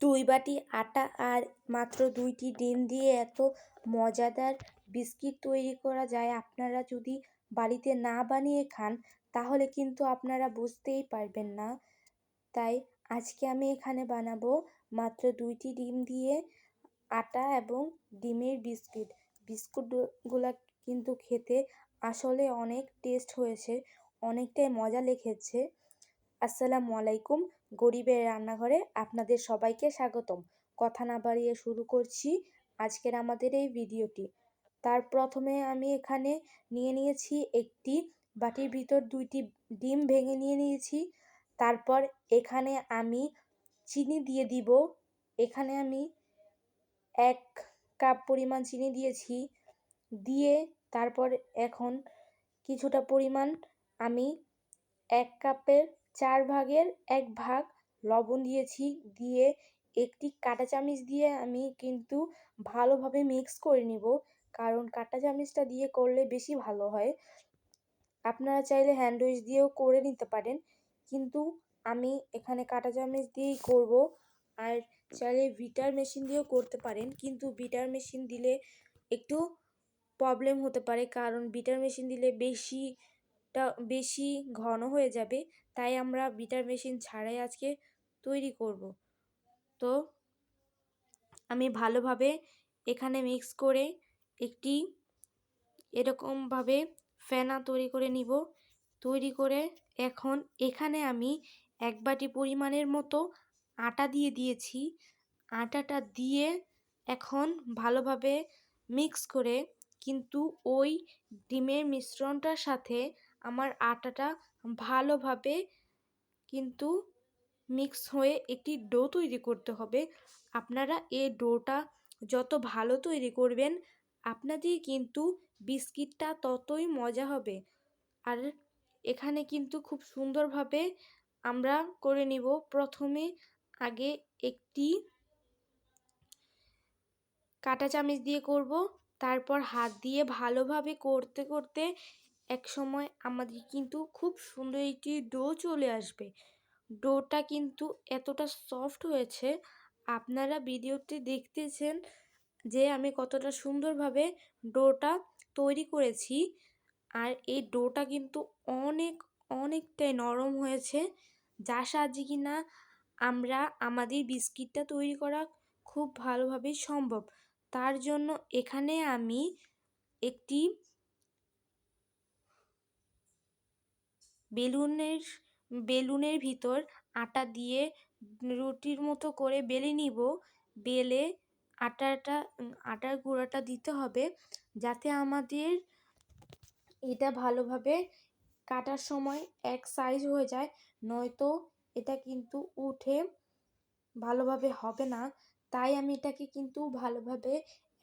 2 বাটি আটা আর মাত্র 2টি ডিম দিয়ে এত মজাদার বিস্কিট তৈরি করা যায়। আপনারা যদি বাড়িতে না বানিয়ে খান তাহলে কিন্তু আপনারা বুঝতেই পারবেন না। তাই আজকে আমি এখানে বানাবো মাত্র 2টি ডিম দিয়ে আটা এবং ডিমের বিস্কিট। বিস্কুটগুলো কিন্তু খেতে আসলে অনেক টেস্ট হয়েছে, অনেকটাই মজা লেগেছে। আসসালামু আলাইকুম, গরিবের রান্নাঘরে আপনাদের সবাইকে স্বাগতম। কথা না বাড়িয়ে শুরু করছি আজকের আমাদের এই ভিডিওটি। তার প্রথমে আমি এখানে নিয়ে নিয়েছি একটি বাটির ভিতর 2টি ডিম ভেঙে নিয়ে নিয়েছি। তারপর এখানে আমি চিনি দিয়ে দিব। এখানে আমি 1 কাপ পরিমাণ চিনি দিয়েছি। দিয়ে তারপর এখন কিছুটা পরিমাণ আমি 1 কাপের 4 ভাগের 1 ভাগ লবণ দিয়েছি। দিয়ে একটি কাঁটা চামচ দিয়ে আমি কিন্তু ভালোভাবে মিক্স করে নিব, কারণ কাঁটা চামচটা দিয়ে করলে বেশি ভালো হয়। আপনারা চাইলে হ্যান্ড উইচ দিয়েও করে নিতে পারেন, কিন্তু আমি এখানে কাঁটা চামচ দিয়েই করব। আর চাইলে বিটার মেশিন দিয়েও করতে পারেন, কিন্তু বিটার মেশিন দিলে একটু প্রবলেম হতে পারে, কারণ বিটার মেশিন দিলে বেশি ঘন হয়ে যাবে। তাই আমরা বিটার মেশিন ছাড়াই আজকে তৈরি করব। তো আমি ভালোভাবে এখানে মিক্স করে একটি এরকমভাবে ফেনা তৈরি করে নিব। তৈরি করে এখন এখানে আমি 1 বাটি পরিমাণের মতো আটা দিয়ে দিয়েছি। আটাটা দিয়ে এখন ভালোভাবে মিক্স করে কিন্তু ওই ডিমের মিশ্রণটার সাথে আমার আটাটা ভালোভাবে কিন্তু মিক্স হয়ে একটি ডো তৈরি করতে হবে। আপনারা এই ডোটা যত ভালো তৈরি করবেন আপনাদের কিন্তু বিস্কিটটা ততই মজা হবে। আর এখানে কিন্তু খুব সুন্দরভাবে আমরা করে নিব। প্রথমে আগে একটি কাঁটা চামচ দিয়ে করব, তারপর হাত দিয়ে ভালোভাবে করতে করতে এক সময় আমাদের কিন্তু খুব সুন্দর একটি ডো চলে আসবে। ডোটা কিন্তু এতটা সফট হয়েছে, আপনারা ভিডিওতে দেখতেছেন যে আমি কতটা সুন্দরভাবে ডোটা তৈরি করেছি। আর এই ডোটা কিন্তু অনেকটাই নরম হয়েছে, যার সাহায্যে কিনা আমরা আমাদের বিস্কিটটা তৈরি করা খুব ভালোভাবে সম্ভব। তার জন্য এখানে আমি একটি বেলুনের ভিতর আটা দিয়ে রুটির মতো করে বেলে নিব। বেলে আটার গুঁড়াটা দিতে হবে, যাতে আমাদের এটা ভালোভাবে কাটার সময় এক সাইজ হয়ে যায়, নয়তো এটা কিন্তু উঠে ভালোভাবে হবে না। তাই আমি এটাকে কিন্তু ভালোভাবে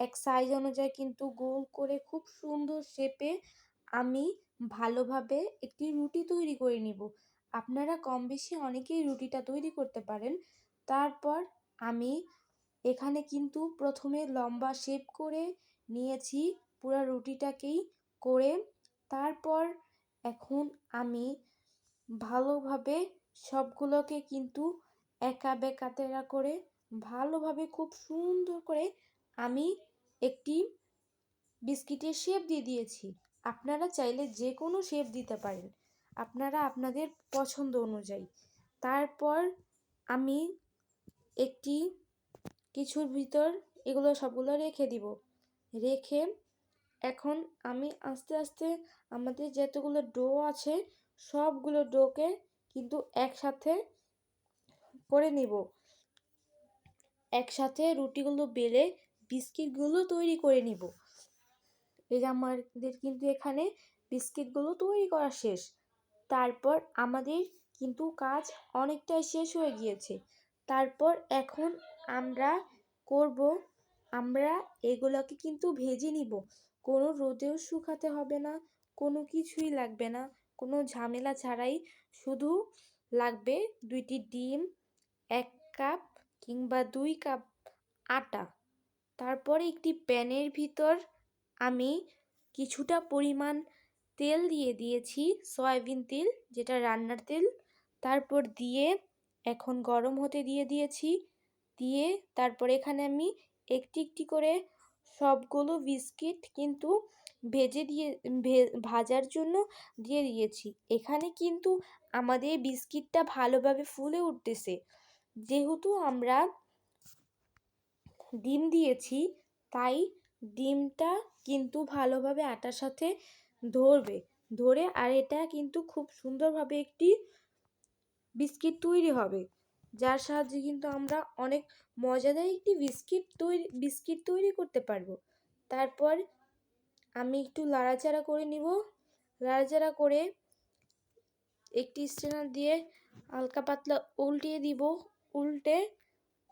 এক সাইজ অনুযায়ী কিন্তু গোল করে খুব সুন্দর শেপে আমি ভালোভাবে একটি রুটি তৈরি করে নিব। আপনারা কম বেশি অনেকেই রুটিটা তৈরি করতে পারেন। তারপর আমি এখানে কিন্তু প্রথমে লম্বা শেপ করে নিয়েছি পুরো রুটিটাকেই করে। তারপর এখন আমি ভালোভাবে সবগুলোকে কিন্তু একা বেঁকা তেরা করে ভালোভাবে খুব সুন্দর করে আমি একটি বিস্কিটের শেপ দিয়ে দিয়েছি। আপনারা চাইলে যে কোনো শেপ দিতে পারেন, আপনারা আপনাদের পছন্দ অনুযায়ী। তারপর আমি একটি কিছুর ভিতর এগুলো সবগুলো রেখে দিব। রেখে এখন আমি আস্তে আস্তে আমাদের যতগুলো ডো আছে সবগুলো ডোকে কিন্তু একসাথে করে নিব। একসাথে রুটিগুলো বেলে বিস্কিটগুলো তৈরি করে নিব। এই যে আমাদের কিন্তু এখানে বিস্কিটগুলো তৈরি করা শেষ। তারপর আমাদের কিন্তু কাজ অনেকটাই শেষ হয়ে গিয়েছে। তারপর এখন আমরা এগুলোকে কিন্তু ভেজে নিব। কোনো রোদেও শুকাতে হবে না, কোনো কিছুই লাগবে না, কোনো ঝামেলা ছাড়াই। শুধু লাগবে 2টি ডিম, 1 কাপ কিংবা 2 কাপ আটা। তারপরে একটি প্যানের ভিতর আমি কিছুটা পরিমাণ তেল দিয়ে দিয়েছি, সয়াবিন তেল, যেটা রান্নার তেল। তারপর দিয়ে এখন গরম হতে দিয়ে দিয়েছি। দিয়ে তারপরে এখানে আমি একটি একটি করে সবগুলো বিস্কিট কিন্তু ভাজার জন্য দিয়ে দিয়েছি। এখানে কিন্তু আমাদের বিস্কিটটা ভালোভাবে ফুলে উঠতেছে। যেহেতু আমরা ডিম দিয়েছি, তাই ডিমটা কিন্তু ভালোভাবে আটার সাথে ধরে আর এটা কিন্তু খুব সুন্দরভাবে একটি বিস্কিট তৈরি হবে, যার সাহায্যে কিন্তু আমরা অনেক মজাদার একটি বিস্কিট তৈরি করতে পারবো। তারপর আমি একটু নাড়াচাড়া করে নিব। নাড়াচাড়া করে একটি স্ট্রেনার দিয়ে হালকা পাতলা উল্টিয়ে দিব। উল্টে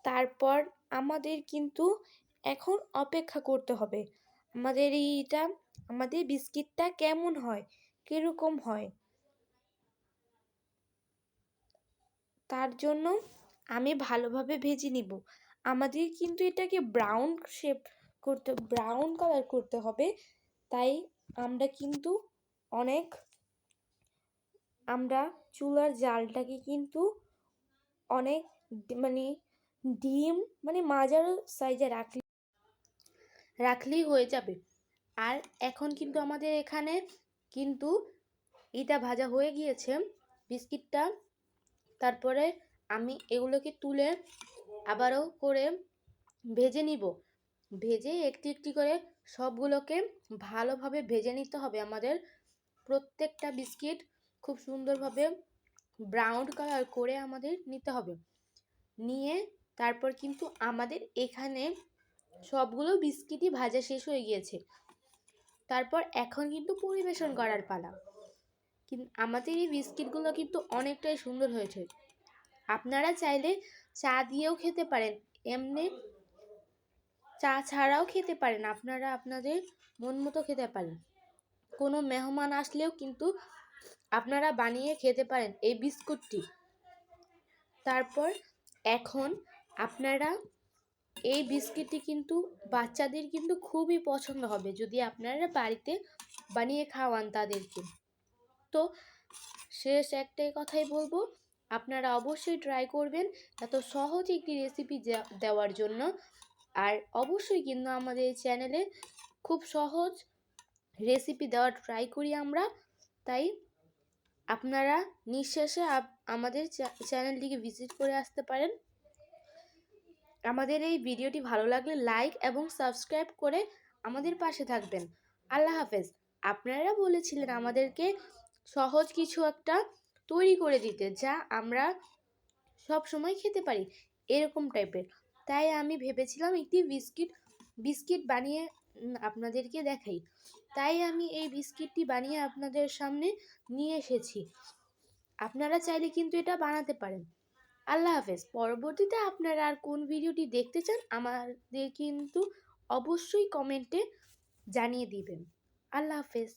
তারপর আমাদের কিন্তু এখন অপেক্ষা করতে হবে আমাদের বিস্কিটটা কেমন হয়, কিরকম হয়। তার জন্য আমি ভালোভাবে ভেজে নিব। আমাদের কিন্তু এটাকে ব্রাউন কালার করতে হবে। তাই আমরা চুলার জালটাকে কিন্তু অনেক ডিম মাঝারি সাইজে রাখলেই হয়ে যাবে। আর এখন কিন্তু আমাদের এখানে কিন্তু এটা ভাজা হয়ে গিয়েছে বিস্কিটটা। তারপরে আমি এগুলোকে তুলে আবারও করে ভেজে নিব। ভেজে একটি একটি করে সবগুলোকে ভালোভাবে ভেজে নিতে হবে। আমাদের প্রত্যেকটা বিস্কিট খুব সুন্দরভাবে ব্রাউন কালার করে আমাদের নিতে হবে। নিয়ে তারপর কিন্তু আমাদের এখানে সবগুলো বিস্কিটই ভাজা শেষ হয়ে গিয়েছে। তারপর এখন কিন্তু পরিবেশন করার পালা। কিন্তু আমাদের এই বিস্কিটগুলো কিন্তু অনেকটাই সুন্দর হয়েছে। আপনারা চাইলে চা দিয়েও খেতে পারেন, এমনি চা ছাড়াও খেতে পারেন। আপনারা আপনাদের মন মতো খেতে পারেন। কোনো মেহমান আসলেও কিন্তু আপনারা বানিয়ে খেতে পারেন এই বিস্কুটটি। তারপর এখন আপনারা এই বিস্কিটটি কিন্তু বাচ্চাদের কিন্তু খুবই পছন্দ হবে যদি আপনারা বাড়িতে বানিয়ে খাওয়ান তাদেরকে। তো শেষ একটাই কথাই বলবো, আপনারা অবশ্যই ট্রাই করবেন এত সহজ একটি রেসিপি দেওয়ার জন্য। আর অবশ্যই কিন্তু আমাদের এই চ্যানেলে খুব সহজ রেসিপি দেওয়ার ট্রাই করি আমরা। তাই আপনারা নিঃশেষে আমাদের চ্যানেলটিকে ভিজিট করে আসতে পারেন। আমাদের এই ভিডিওটি ভালো লাগলে লাইক এবং সাবস্ক্রাইব করে আমাদের পাশে থাকবেন। আল্লাহ হাফেজ। আপনারা বলেছিলেন আমাদেরকে সহজ কিছু একটা তৈরি করে দিতে, যা আমরা সব সময় খেতে পারি, এরকম টাইপের। তাই আমি ভেবেছিলাম একটি বিস্কিট বানিয়ে আপনাদেরকে দেখাই। তাই আমি এই বিস্কিটটি বানিয়ে আপনাদের সামনে নিয়ে এসেছি। আপনারা চাইলে কিন্তু এটা বানাতে পারেন। আল্লাহ হাফেজ। পরবর্তীতে আপনারা আর কোন ভিডিওটি দেখতে চান আমাদের কিন্তু অবশ্যই কমেন্টে জানিয়ে দিবেন। আল্লাহ হাফেজ।